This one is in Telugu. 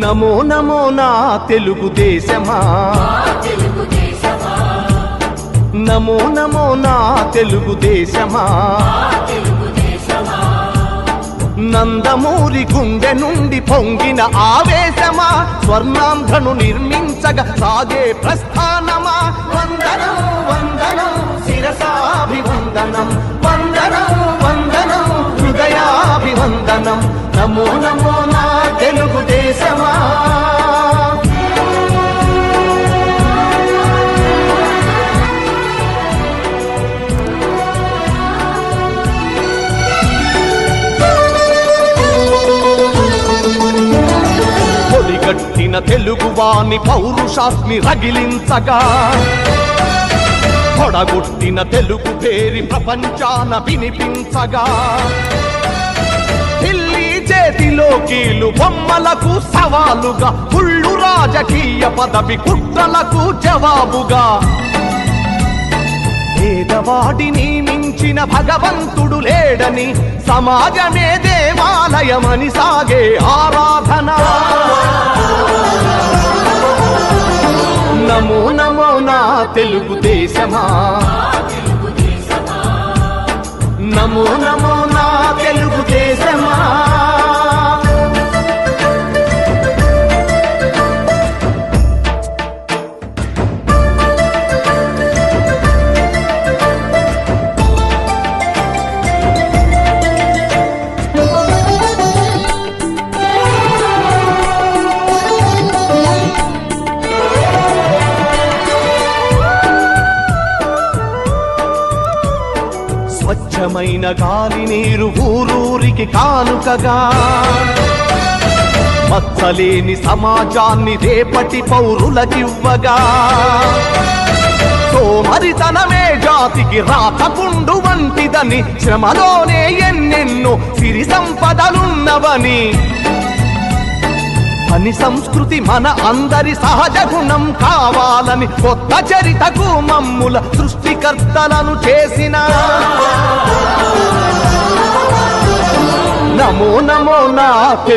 నమో నమో నా తెలుగుదేశమా, నమో నమో నా తెలుగుదేశమా, నందమూరి గుండె నుండి పొంగిన ఆవేశమా, స్వర్ణాంధ్రను నిర్మించగా సాగే ప్రస్థానమా. వందనం వందనం శిరసాభివందనం, వందనం వందనం హృదయాభివందనం. నమో నమో నా తెలుగుదేశమా. పొడిగట్టిన తెలుగువాని పౌరుషాస్మి రగిలించగా, పొడగొట్టిన తెలుగు పేరి ప్రపంచాన వినిపించగా, ఢిల్లీ చేతిలో కీలు బొమ్మలకు సవాలుగా, కుళ్ళు రాజకీయ పదవి కుట్రలకు జవాబుగా, పేదవాడిని మించిన భగవంతుడు లేడని, సమాజమే దేవాలయమని సాగే ఆరాధన. నమో నమో నా తెలుగుదేశమా, నమో నమో నా తెలుగుదేశమా. స్వచ్ఛమైన గాలి నీరు ఊరూరికి కానుకగా, మచ్చలేని సమాజాన్ని రేపటి పౌరులకివ్వగా, సోమరితనమే జాతికి రాతపుండు వంటిదని, శ్రమలోనే ఎన్నెన్నో సిరి సంపదలున్నవని, పని సంస్కృతి మన అందరి సహజ గుణం కావాలని, కొత్త చరితకు మమ్ముల సృష్టికర్తలను చేసిన. నమో నమో నా